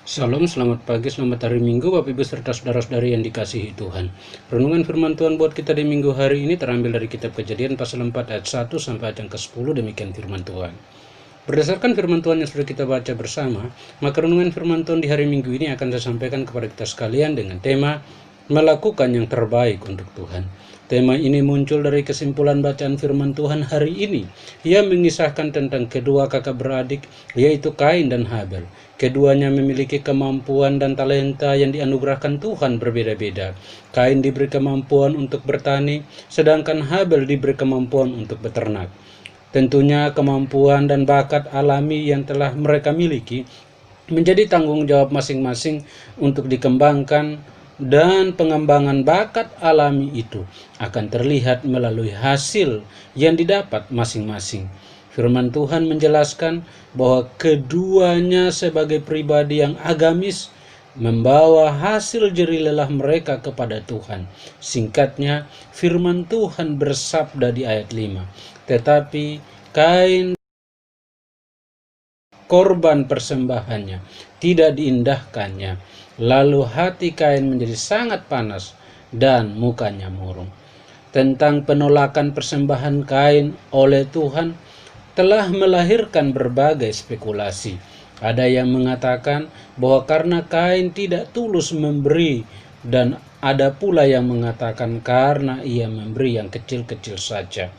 Salam, selamat pagi, selamat hari Minggu, Bapak Ibu serta saudara-saudari yang dikasihi Tuhan. Renungan firman Tuhan buat kita di minggu hari ini terambil dari kitab Kejadian pasal 4 ayat 1 sampai ayat yang ke-10, demikian firman Tuhan. Berdasarkan firman Tuhan yang sudah kita baca bersama, maka renungan firman Tuhan di hari Minggu ini akan saya sampaikan kepada kita sekalian dengan tema melakukan yang terbaik untuk Tuhan. Tema ini muncul dari kesimpulan bacaan firman Tuhan hari ini. Ia mengisahkan tentang kedua kakak beradik, yaitu Kain dan Habel. Keduanya memiliki kemampuan dan talenta yang dianugerahkan Tuhan berbeda-beda. Kain diberi kemampuan untuk bertani, sedangkan Habel diberi kemampuan untuk beternak. Tentunya kemampuan dan bakat alami yang telah mereka miliki menjadi tanggung jawab masing-masing untuk dikembangkan, dan pengembangan bakat alami itu akan terlihat melalui hasil yang didapat masing-masing. Firman Tuhan menjelaskan bahwa keduanya sebagai pribadi yang agamis membawa hasil jerih lelah mereka kepada Tuhan. Singkatnya, firman Tuhan bersabda di ayat 5, tetapi Kain korban persembahannya tidak diindahkannya. Lalu hati Kain menjadi sangat panas dan mukanya murung. Tentang penolakan persembahan Kain oleh Tuhan telah melahirkan berbagai spekulasi. Ada yang mengatakan bahwa karena Kain tidak tulus memberi, dan ada pula yang mengatakan karena ia memberi yang kecil-kecil saja.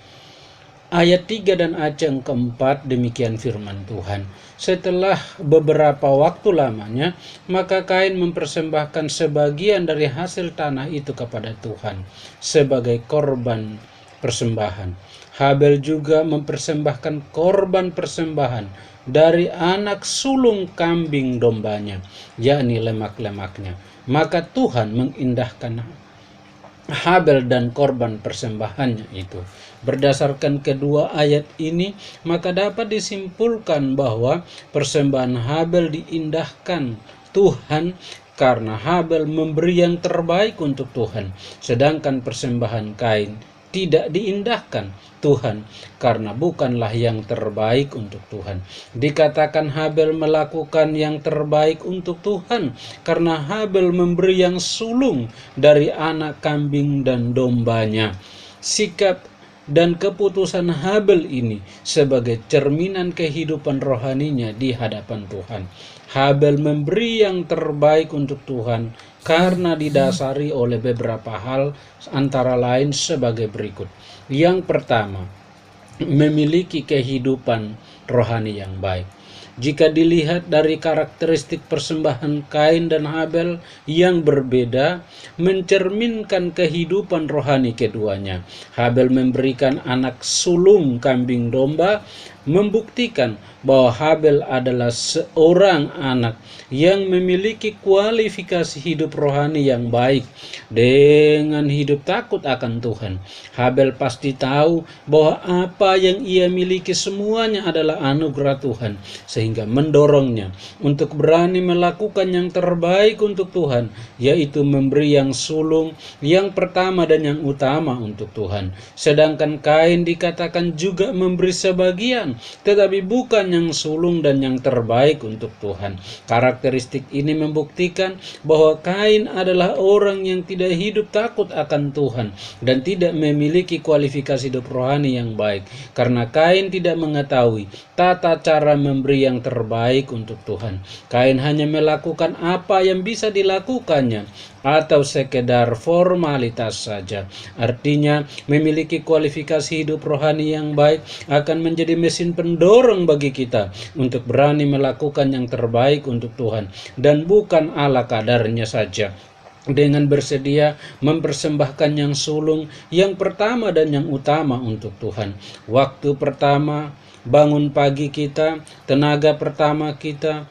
Ayat 3 dan ayat yang keempat demikian firman Tuhan. Setelah beberapa waktu lamanya, maka Kain mempersembahkan sebagian dari hasil tanah itu kepada Tuhan sebagai korban persembahan. Habel juga mempersembahkan korban persembahan dari anak sulung kambing dombanya, yakni lemak-lemaknya. Maka Tuhan mengindahkan Habel dan korban persembahannya itu. Berdasarkan kedua ayat ini, maka dapat disimpulkan bahwa persembahan Habel diindahkan Tuhan karena Habel memberi yang terbaik untuk Tuhan, sedangkan persembahan Kain tidak diindahkan Tuhan karena bukanlah yang terbaik untuk Tuhan. Dikatakan Habel melakukan yang terbaik untuk Tuhan karena Habel memberi yang sulung dari anak kambing dan dombanya. Sikap dan keputusan Habel ini sebagai cerminan kehidupan rohaninya di hadapan Tuhan. Habel memberi yang terbaik untuk Tuhan karena didasari oleh beberapa hal, antara lain sebagai berikut. Yang pertama, memiliki kehidupan rohani yang baik. Jika dilihat dari karakteristik persembahan Kain dan Habel yang berbeda, mencerminkan kehidupan rohani keduanya. Habel memberikan anak sulung kambing domba, membuktikan bahwa Habel adalah seorang anak yang memiliki kualifikasi hidup rohani yang baik dengan hidup takut akan Tuhan. Habel pasti tahu bahwa apa yang ia miliki semuanya adalah anugerah Tuhan, sehingga mendorongnya untuk berani melakukan yang terbaik untuk Tuhan, yaitu memberi yang sulung, yang pertama dan yang utama untuk Tuhan. Sedangkan Kain dikatakan juga memberi sebagian, tetapi bukan yang sulung dan yang terbaik untuk Tuhan. Karakteristik ini membuktikan bahwa Kain adalah orang yang tidak hidup takut akan Tuhan dan tidak memiliki kualifikasi hidup rohani yang baik, karena Kain tidak mengetahui tata cara memberi yang terbaik untuk Tuhan. Kain hanya melakukan apa yang bisa dilakukannya atau sekedar formalitas saja. Artinya, memiliki kualifikasi hidup rohani yang baik akan menjadi mesin pendorong bagi kita untuk berani melakukan yang terbaik untuk Tuhan dan bukan ala kadarnya saja, dengan bersedia mempersembahkan yang sulung, yang pertama dan yang utama untuk Tuhan. Waktu pertama, bangun pagi kita, tenaga pertama kita,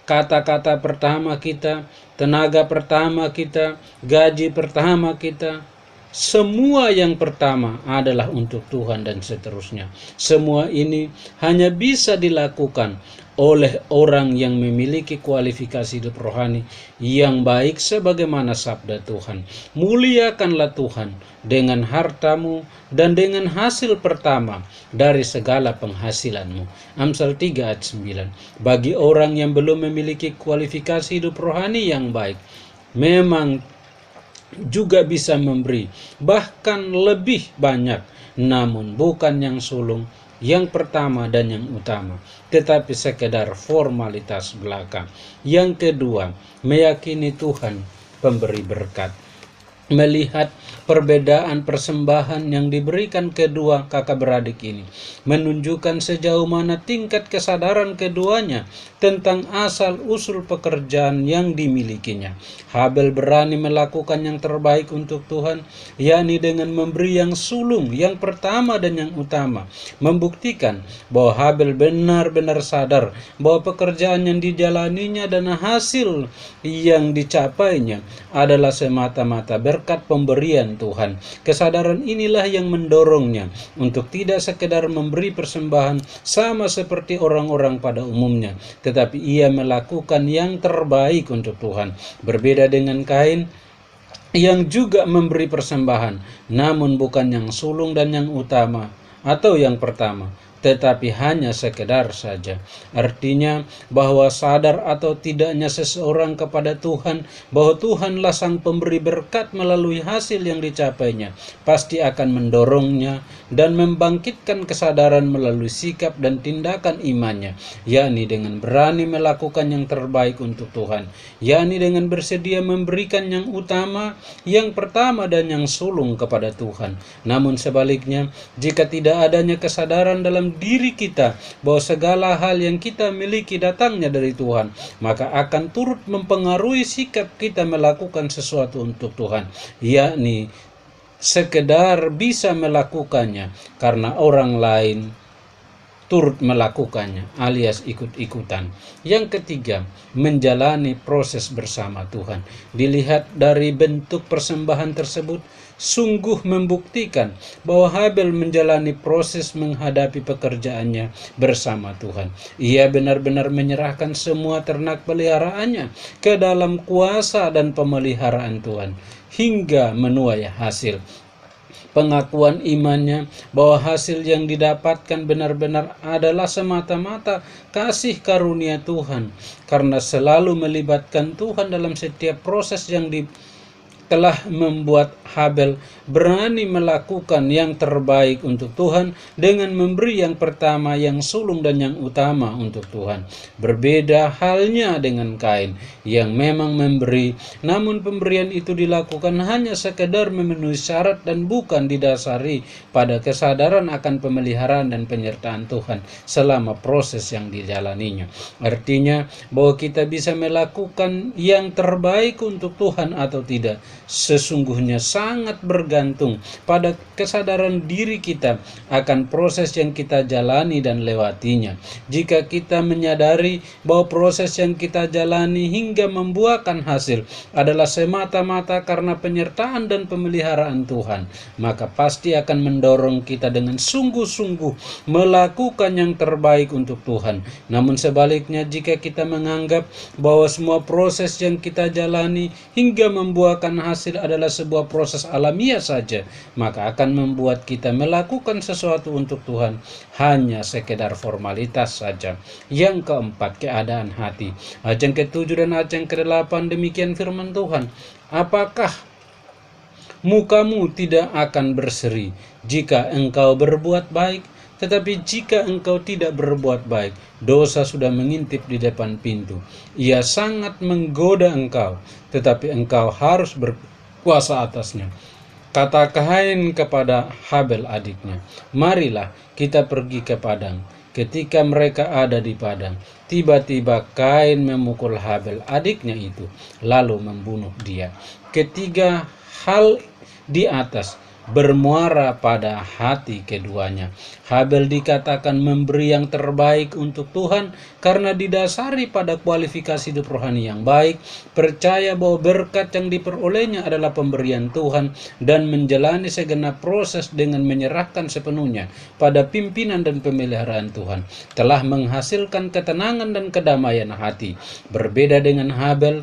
kata-kata pertama kita, tenaga pertama kita, gaji pertama kita, semua yang pertama adalah untuk Tuhan dan seterusnya. Semua ini hanya bisa dilakukan oleh orang yang memiliki kualifikasi hidup rohani yang baik sebagaimana sabda Tuhan. Muliakanlah Tuhan dengan hartamu dan dengan hasil pertama dari segala penghasilanmu. Amsal 3 ayat 9. Bagi orang yang belum memiliki kualifikasi hidup rohani yang baik, memang juga bisa memberi bahkan lebih banyak, namun bukan yang sulung, yang pertama dan yang utama, tetapi sekedar formalitas belaka. Yang kedua, meyakini Tuhan pemberi berkat. Melihat perbedaan persembahan yang diberikan kedua kakak beradik ini menunjukkan sejauh mana tingkat kesadaran keduanya tentang asal usul pekerjaan yang dimilikinya. Habel berani melakukan yang terbaik untuk Tuhan, yakni dengan memberi yang sulung, yang pertama dan yang utama, membuktikan bahwa Habel benar-benar sadar bahwa pekerjaan yang dijalaninya dan hasil yang dicapainya adalah semata-mata berkat pemberian Tuhan. Kesadaran inilah yang mendorongnya untuk tidak sekedar memberi persembahan sama seperti orang-orang pada umumnya, tetapi ia melakukan yang terbaik untuk Tuhan. Berbeda dengan Kain yang juga memberi persembahan, namun bukan yang sulung dan yang utama atau yang pertama, tetapi hanya sekedar saja. Artinya bahwa sadar atau tidaknya seseorang kepada Tuhan, bahwa Tuhanlah sang pemberi berkat melalui hasil yang dicapainya, pasti akan mendorongnya dan membangkitkan kesadaran melalui sikap dan tindakan imannya, yakni dengan berani melakukan yang terbaik untuk Tuhan, yakni dengan bersedia memberikan yang utama, yang pertama dan yang sulung kepada Tuhan. Namun sebaliknya, jika tidak adanya kesadaran dalam diri kita bahwa segala hal yang kita miliki datangnya dari Tuhan, maka akan turut mempengaruhi sikap kita melakukan sesuatu untuk Tuhan, yakni sekedar bisa melakukannya karena orang lain turut melakukannya, alias ikut-ikutan. Yang ketiga, menjalani proses bersama Tuhan. Dilihat dari bentuk persembahan tersebut, sungguh membuktikan bahwa Habel menjalani proses menghadapi pekerjaannya bersama Tuhan. Ia benar-benar menyerahkan semua ternak peliharaannya ke dalam kuasa dan pemeliharaan Tuhan hingga menuai hasil. Pengakuan imannya bahwa hasil yang didapatkan benar-benar adalah semata-mata kasih karunia Tuhan, karena selalu melibatkan Tuhan dalam setiap proses yang telah membuat Habel berani melakukan yang terbaik untuk Tuhan dengan memberi yang pertama, yang sulung dan yang utama untuk Tuhan. Berbeda halnya dengan Kain yang memang memberi, namun pemberian itu dilakukan hanya sekedar memenuhi syarat dan bukan didasari pada kesadaran akan pemeliharaan dan penyertaan Tuhan selama proses yang dijalaninya. Artinya bahwa kita bisa melakukan yang terbaik untuk Tuhan atau tidak sesungguhnya sangat bergantung pada kesadaran diri kita akan proses yang kita jalani dan lewatinya. Jika kita menyadari bahwa proses yang kita jalani hingga membuahkan hasil adalah semata-mata karena penyertaan dan pemeliharaan Tuhan, maka pasti akan mendorong kita dengan sungguh-sungguh melakukan yang terbaik untuk Tuhan. Namun sebaliknya, jika kita menganggap bahwa semua proses yang kita jalani hingga membuahkan hasil adalah sebuah proses alamiah saja, maka akan membuat kita melakukan sesuatu untuk Tuhan hanya sekedar formalitas saja. Yang keempat, keadaan hati. Ayat yang ke-7 dan ayat yang ke-8 demikian firman Tuhan. Apakah mukamu tidak akan berseri jika engkau berbuat baik? Tetapi jika engkau tidak berbuat baik, dosa sudah mengintip di depan pintu. Ia sangat menggoda engkau, tetapi engkau harus berkuasa atasnya. Kata Kain kepada Habel adiknya, marilah kita pergi ke padang. Ketika mereka ada di padang, tiba-tiba Kain memukul Habel adiknya itu, lalu membunuh dia. Ketiga hal di atas bermuara pada hati keduanya. Habel dikatakan memberi yang terbaik untuk Tuhan karena didasari pada kualifikasi hidup rohani yang baik, percaya bahwa berkat yang diperolehnya adalah pemberian Tuhan, dan menjalani segenap proses dengan menyerahkan sepenuhnya pada pimpinan dan pemeliharaan Tuhan, telah menghasilkan ketenangan dan kedamaian hati. Berbeda dengan Habel,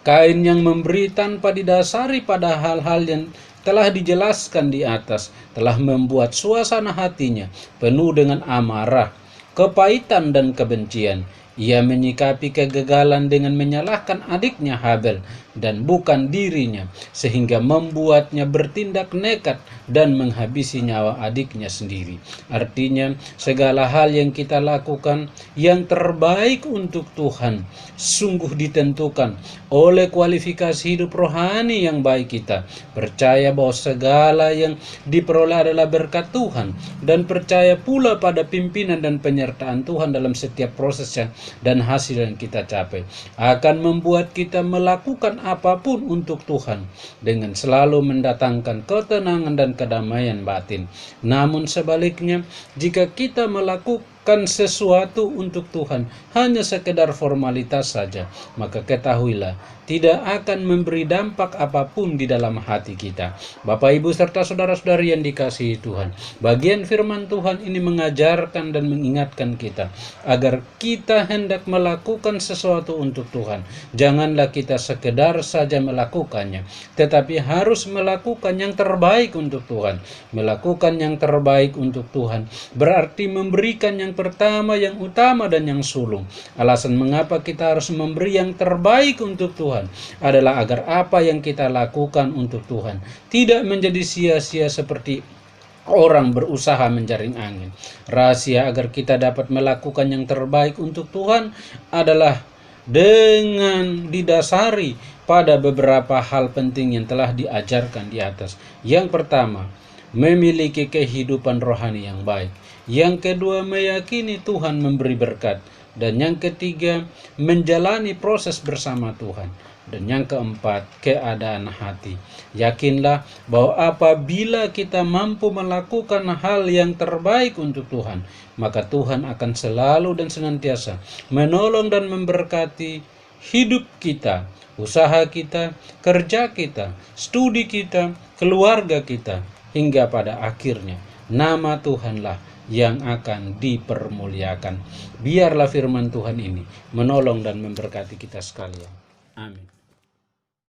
Kain yang memberi tanpa didasari pada hal-hal yang telah dijelaskan di atas, telah membuat suasana hatinya penuh dengan amarah, kepahitan, dan kebencian. Ia menyikapi kegagalan dengan menyalahkan adiknya Habel dan bukan dirinya, sehingga membuatnya bertindak nekat dan menghabisi nyawa adiknya sendiri. Artinya, segala hal yang kita lakukan yang terbaik untuk Tuhan sungguh ditentukan oleh kualifikasi hidup rohani yang baik kita. Percaya bahwa segala yang diperoleh adalah berkat Tuhan, dan percaya pula pada pimpinan dan penyertaan Tuhan dalam setiap prosesnya dan hasil yang kita capai, akan membuat kita melakukan apapun untuk Tuhan dengan selalu mendatangkan ketenangan dan kedamaian batin. Namun sebaliknya, jika kita melakukan sesuatu untuk Tuhan hanya sekedar formalitas saja, maka ketahuilah tidak akan memberi dampak apapun di dalam hati kita. Bapak, Ibu, serta saudara-saudari yang dikasihi Tuhan, bagian firman Tuhan ini mengajarkan dan mengingatkan kita agar kita hendak melakukan sesuatu untuk Tuhan. Janganlah kita sekedar saja melakukannya, tetapi harus melakukan yang terbaik untuk Tuhan. Melakukan yang terbaik untuk Tuhan berarti memberikan yang pertama, yang utama, dan yang sulung. Alasan mengapa kita harus memberi yang terbaik untuk Tuhan adalah agar apa yang kita lakukan untuk Tuhan tidak menjadi sia-sia seperti orang berusaha menjaring angin. Rahasia agar kita dapat melakukan yang terbaik untuk Tuhan adalah dengan didasari pada beberapa hal penting yang telah diajarkan di atas. Yang pertama, memiliki kehidupan rohani yang baik. Yang kedua, meyakini Tuhan memberi berkat. Dan yang ketiga, menjalani proses bersama Tuhan. Dan yang keempat, keadaan hati. Yakinlah bahwa apabila kita mampu melakukan hal yang terbaik untuk Tuhan, maka Tuhan akan selalu dan senantiasa menolong dan memberkati hidup kita, usaha kita, kerja kita, studi kita, keluarga kita, hingga pada akhirnya nama Tuhanlah yang akan dipermuliakan. Biarlah firman Tuhan ini menolong dan memberkati kita sekalian. Amin.